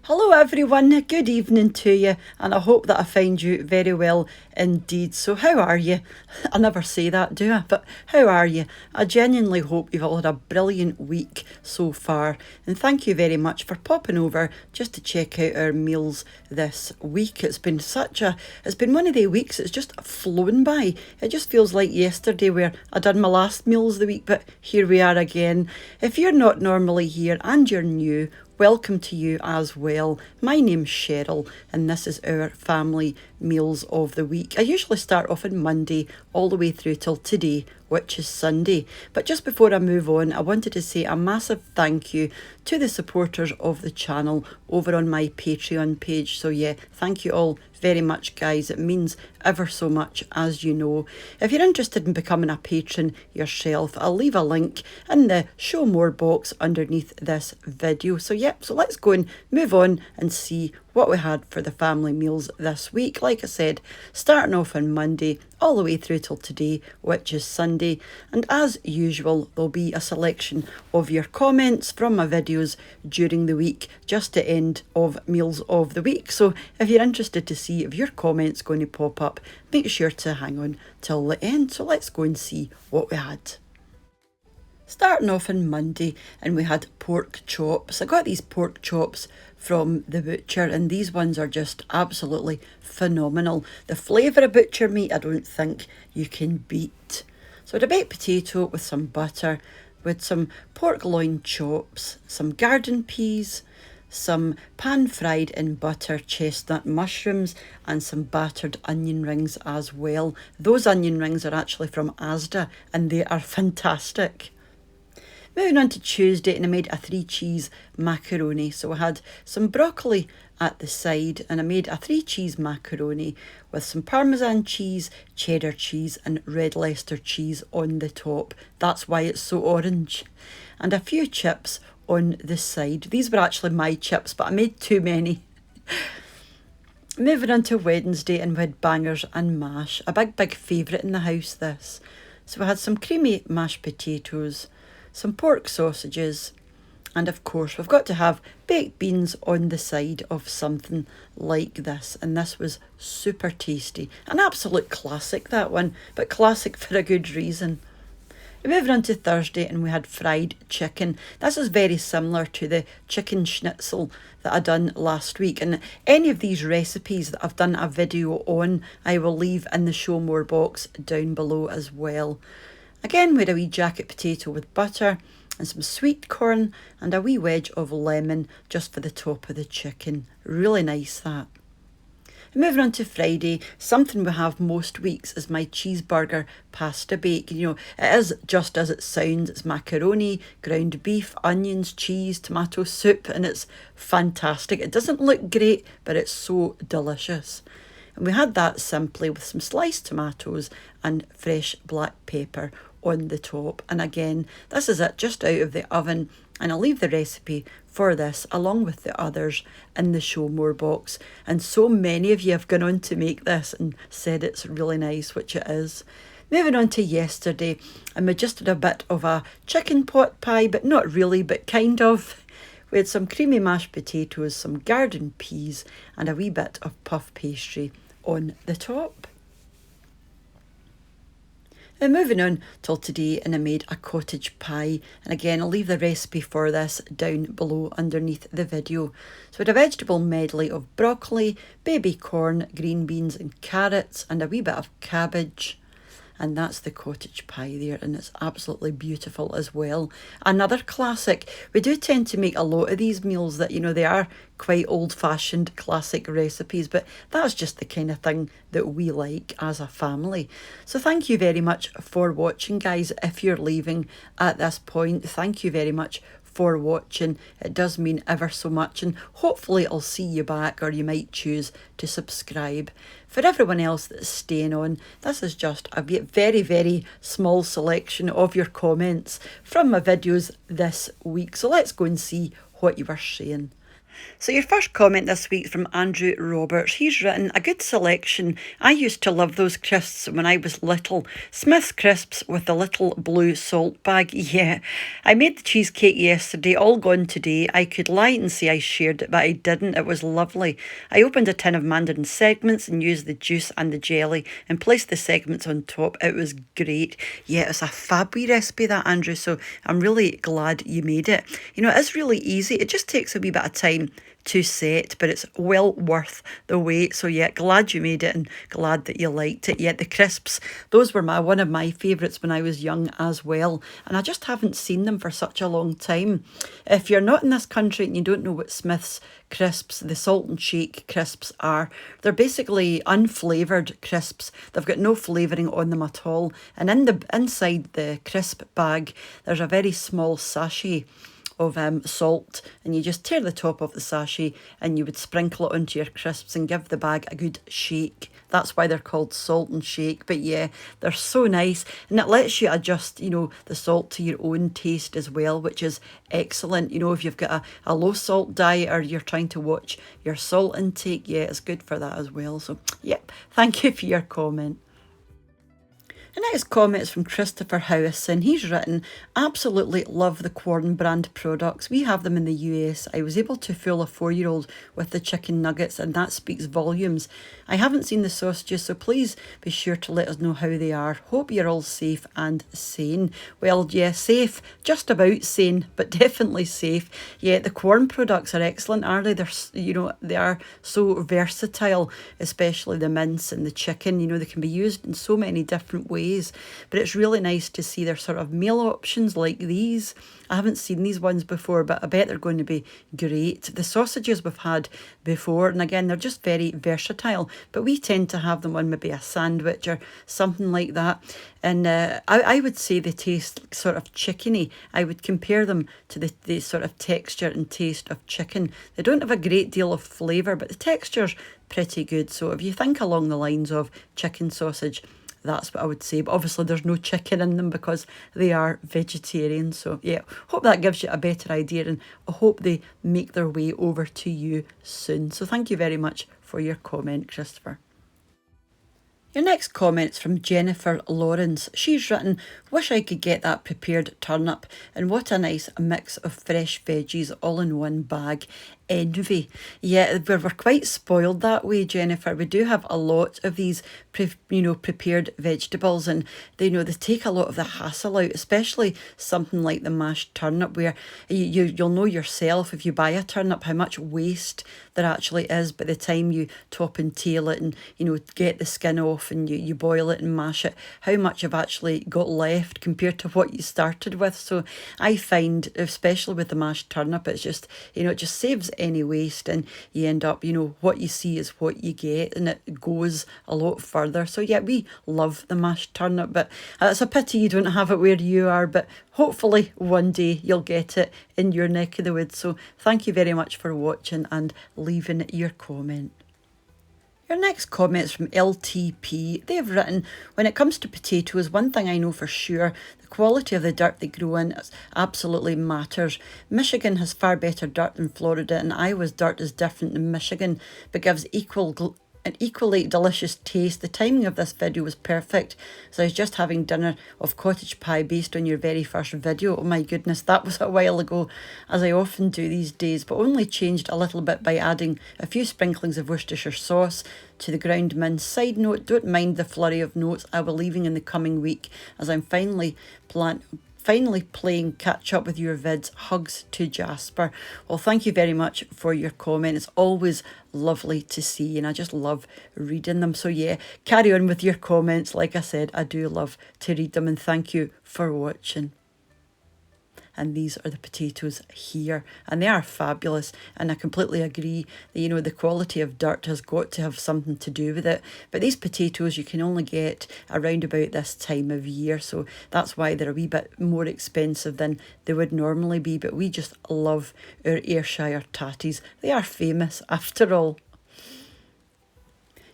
Hello everyone, good evening to you, and I hope that I find you very well indeed. So how are you? I never say that, do I? But how are you? I genuinely hope you've all had a brilliant week so far, and thank you very much for popping over just to check out our meals this week. It's been one of the weeks that's just flown by. It just feels like yesterday where I done my last meals of the week, but here we are again. If you're not normally here and you're new, welcome to you as well. My name's Cheryl and this is our family meals of the week. I usually start off on Monday all the way through till today, which is Sunday. But just before I move on, I wanted to say a massive thank you to the supporters of the channel over on my Patreon page. So yeah, thank you all very much, guys. It means ever so much, as you know. If you're interested in becoming a patron yourself, I'll leave a link in the show more box underneath this video. So let's go and move on and see what we had for the family meals this week. Like I said, starting off on Monday all the way through till today, which is Sunday. And as usual, there'll be a selection of your comments from my videos during the week, just at end of meals of the week. So if you're interested to see if your comment's going to pop up, make sure to hang on till the end. So let's go and see what we had. Starting off on Monday, and we had pork chops. I got these pork chops from the butcher, and these ones are just absolutely phenomenal. The flavour of butcher meat, I don't think you can beat. So I had a baked potato with some butter, with some pork loin chops, some garden peas, some pan-fried in butter chestnut mushrooms, and some battered onion rings as well. Those onion rings are actually from Asda, and they are fantastic. Moving on to Tuesday, and I made a 3-cheese macaroni. So I had some broccoli at the side, and I made a 3-cheese macaroni with some Parmesan cheese, cheddar cheese, and red Leicester cheese on the top. That's why it's so orange. And a few chips on the side. These were actually my chips, but I made too many. Moving on to Wednesday, and we had bangers and mash. A big favourite in the house, this. So I had some creamy mashed potatoes, some pork sausages, and of course we've got to have baked beans on the side of something like this, and this was super tasty. An absolute classic, that one, but classic for a good reason. Moving on to Thursday, and we had fried chicken. This is very similar to the chicken schnitzel that I done last week, and any of these recipes that I've done a video on, I will leave in the show more box down below as well. Again, we had a wee jacket potato with butter and some sweet corn and a wee wedge of lemon just for the top of the chicken. Really nice, that. And moving on to Friday, something we have most weeks is my cheeseburger pasta bake. You know, it is just as it sounds. It's macaroni, ground beef, onions, cheese, tomato soup, and it's fantastic. It doesn't look great, but it's so delicious. And we had that simply with some sliced tomatoes and fresh black pepper on the top. And again, this is it just out of the oven, and I'll leave the recipe for this along with the others in the show more box. And so many of you have gone on to make this and said it's really nice, which it is. Moving on to yesterday, and we just did a bit of a chicken pot pie, but not really, but kind of. We had some creamy mashed potatoes, some garden peas, and a wee bit of puff pastry on the top. And moving on till today, and I made a cottage pie, and again I'll leave the recipe for this down below underneath the video. So I had a vegetable medley of broccoli, baby corn, green beans and carrots, and a wee bit of cabbage. And that's the cottage pie there, and it's absolutely beautiful as well. Another classic. We do tend to make a lot of these meals that, you know, they are quite old-fashioned classic recipes, but that's just the kind of thing that we like as a family. So thank you very much for watching, guys. If you're leaving at this point, thank you very much for watching. It does mean ever so much, and hopefully I'll see you back, or you might choose to subscribe. For everyone else that's staying on, this is just a very small selection of your comments from my videos this week. So let's go and see what you were saying. So your first comment this week from Andrew Roberts. He's written, a good selection. I used to love those crisps when I was little. Smith's crisps with the little blue salt bag. Yeah. I made the cheesecake yesterday, all gone today. I could lie and say I shared it, but I didn't. It was lovely. I opened a tin of mandarin segments and used the juice and the jelly and placed the segments on top. It was great. Yeah, it's a fab wee recipe, that, Andrew, so I'm really glad you made it. You know, it is really easy. It just takes a wee bit of time to set, but it's well worth the wait. So yeah, glad you made it and glad that you liked it. Yeah, the crisps, those were one of my favourites when I was young as well, and I just haven't seen them for such a long time. If you're not in this country and you don't know what Smith's crisps, the salt and shake crisps are, they're basically unflavoured crisps. They've got no flavouring on them at all, and inside the crisp bag there's a very small sachet of salt, and you just tear the top off the sachet and you would sprinkle it onto your crisps and give the bag a good shake. That's why they're called salt and shake. But yeah, they're so nice, and it lets you adjust, you know, the salt to your own taste as well, which is excellent. You know, if you've got a low salt diet or you're trying to watch your salt intake, yeah, it's good for that as well. So yep, thank you for your comment. The next comment is from Christopher Howison. He's written, absolutely love the Quorn brand products. We have them in the US. I was able to fool a 4-year-old with the chicken nuggets, and that speaks volumes. I haven't seen the sausages, so please be sure to let us know how they are. Hope you're all safe and sane. Well, yeah, safe, just about sane, but definitely safe. Yeah, the Quorn products are excellent, are they? They are so versatile, especially the mince and the chicken. You know, they can be used in so many different ways. But it's really nice to see their sort of meal options like these. I haven't seen these ones before, but I bet they're going to be great. The sausages we've had before, and again, they're just very versatile, but we tend to have them on maybe a sandwich or something like that. And I would say they taste sort of chickeny. I would compare them to the sort of texture and taste of chicken. They don't have a great deal of flavour, but the texture's pretty good. So if you think along the lines of chicken sausage, that's what I would say. But obviously there's no chicken in them because they are vegetarian. So yeah, hope that gives you a better idea, and I hope they make their way over to you soon. So thank you very much for your comment, Christopher. Your next comment's from Jennifer Lawrence. She's written, wish I could get that prepared turnip, and what a nice mix of fresh veggies all in one bag. Envy. Yeah, we're quite spoiled that way, Jennifer. We do have a lot of these prepared vegetables, and they take a lot of the hassle out, especially something like the mashed turnip, where you'll know yourself if you buy a turnip how much waste there actually is by the time you top and tail it and get the skin off and you boil it and mash it, how much you've actually got left compared to what you started with. So I find, especially with the mashed turnip, it's just it just saves any waste, and you end up what you see is what you get, and it goes a lot further. So yeah, we love the mashed turnip, but it's a pity you don't have it where you are, but hopefully one day you'll get it in your neck of the woods. So thank you very much for watching and leaving your comment. Your next comment is from LTP. They've written, when it comes to potatoes, one thing I know for sure, the quality of the dirt they grow in absolutely matters. Michigan has far better dirt than Florida, and Iowa's dirt is different than Michigan, but gives an equally delicious taste. The timing of this video was perfect. So I was just having dinner of cottage pie based on your very first video. Oh my goodness, that was a while ago, as I often do these days, but only changed a little bit by adding a few sprinklings of Worcestershire sauce to the ground mince. Side note, don't mind the flurry of notes I will be leaving in the coming week, as I'm finally playing catch up with your vids. Hugs to Jasper. Well, thank you very much for your comment. It's always lovely to see, and I just love reading them. So yeah, carry on with your comments. Like I said, I do love to read them, and thank you for watching. And these are the potatoes here, and they are fabulous, and I completely agree that the quality of dirt has got to have something to do with it. But these potatoes you can only get around about this time of year, so that's why they're a wee bit more expensive than they would normally be. But we just love our Ayrshire tatties. They are famous after all.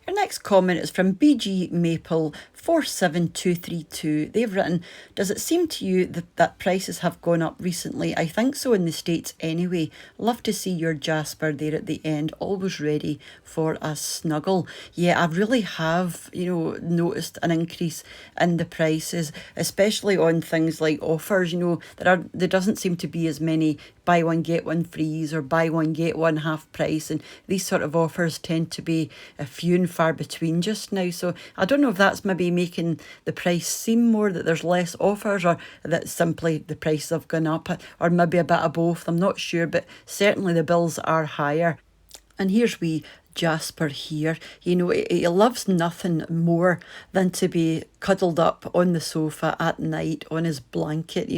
Our next comment is from BG Maple 47232, they've written, does it seem to you that prices have gone up recently? I think so in the States anyway. Love to see your Jasper there at the end, always ready for a snuggle. Yeah, I really have, noticed an increase in the prices, especially on things like offers. There doesn't seem to be as many buy one get one frees or buy one get one half price, and these sort of offers tend to be a few and far between just now. So I don't know if that's maybe making the price seem more that there's less offers, or that simply the prices have gone up, or maybe a bit of both. I'm not sure, but certainly the bills are higher. And here's wee Jasper here. He loves nothing more than to be cuddled up on the sofa at night on his blanket.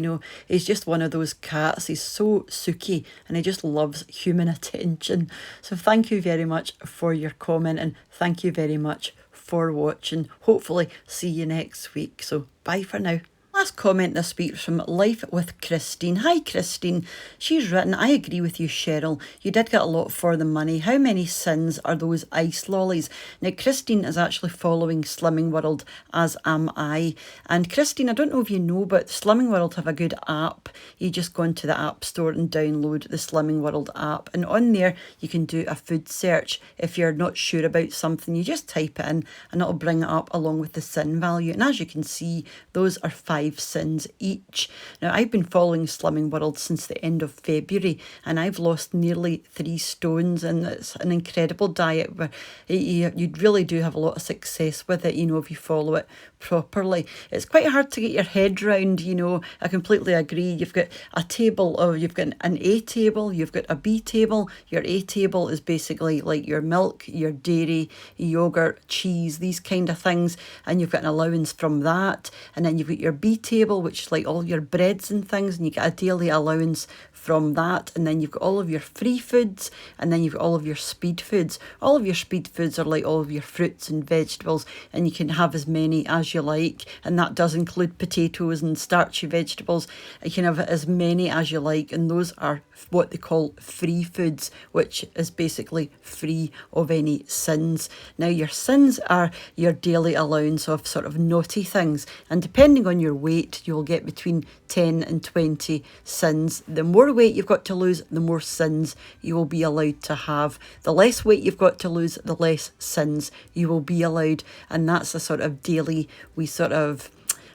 He's just one of those cats. He's so sooky and he just loves human attention. So thank you very much for your comment, and thank you very much for watching. Hopefully see you next week. So bye for now. Last comment this week from Life with Christine. Hi Christine. She's written, I agree with you, Cheryl. You did get a lot for the money. How many sins are those ice lollies? Now Christine is actually following Slimming World, as am I. And Christine, I don't know if you know, but Slimming World have a good app. You just go into the app store and download the Slimming World app. And on there you can do a food search. If you're not sure about something, you just type it in and it'll bring it up along with the sin value. And as you can see, those are 5 sins each. Now I've been following Slimming World since the end of February and I've lost nearly 3 stones, and it's an incredible diet where you really do have a lot of success with it, if you follow it properly. It's quite hard to get your head round, I completely agree. You've got a table, or you've got an A table, you've got a B table. Your A table is basically like your milk, your dairy, yogurt, cheese, these kind of things, and you've got an allowance from that. And then you've got your B table, which is like all your breads and things, and you get a daily allowance from that. And then you've got all of your free foods, and then you've got all of your speed foods. All of your speed foods are like all of your fruits and vegetables, and you can have as many as you like, and that does include potatoes and starchy vegetables. You can have as many as you like, and those are what they call free foods, which is basically free of any sins. Now your sins are your daily allowance of sort of naughty things, and depending on your weight, you'll get between 10 and 20 sins. The more weight you've got to lose, the more sins you will be allowed to have. The less weight you've got to lose, the less sins you will be allowed. And that's a sort of daily,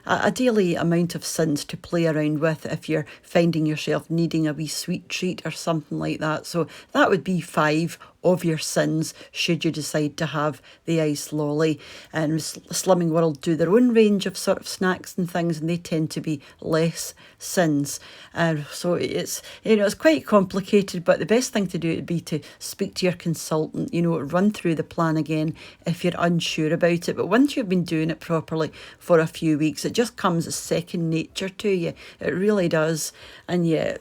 a daily amount of sins to play around with if you're finding yourself needing a wee sweet treat or something like that. So that would be 5 of your sins should you decide to have the ice lolly. And Slimming World do their own range of sort of snacks and things, and they tend to be less sins. So it's it's quite complicated, but the best thing to do would be to speak to your consultant, run through the plan again if you're unsure about it. But once you've been doing it properly for a few weeks, it just comes as second nature to you. It really does. And yeah,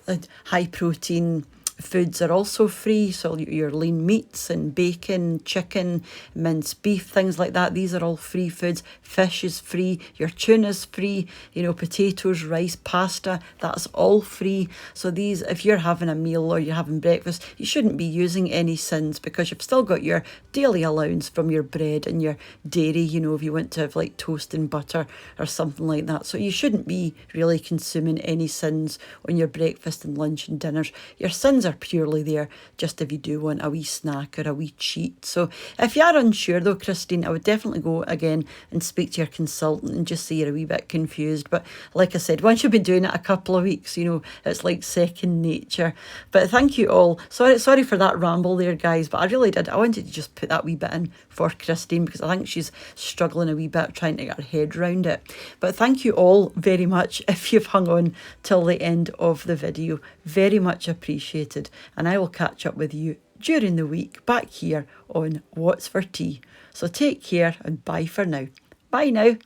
high protein foods are also free, so your lean meats and bacon, chicken, minced beef, things like that, these are all free foods. Fish is free, your tuna's free, potatoes, rice, pasta, that's all free. So these, if you're having a meal or you're having breakfast, you shouldn't be using any sins, because you've still got your daily allowance from your bread and your dairy, if you want to have like toast and butter or something like that. So you shouldn't be really consuming any sins on your breakfast and lunch and dinners. Your sins are purely there just if you do want a wee snack or a wee cheat. So if you are unsure though, Christine, I would definitely go again and speak to your consultant and just say you're a wee bit confused. But like I said, once you've been doing it a couple of weeks, it's like second nature. But thank you all. Sorry for that ramble there, guys, but I really did. I wanted to just put that wee bit in for Christine because I think she's struggling a wee bit trying to get her head around it. But thank you all very much if you've hung on till the end of the video. Very much appreciated. And I will catch up with you during the week back here on What's for Tea. So take care and bye for now. Bye now.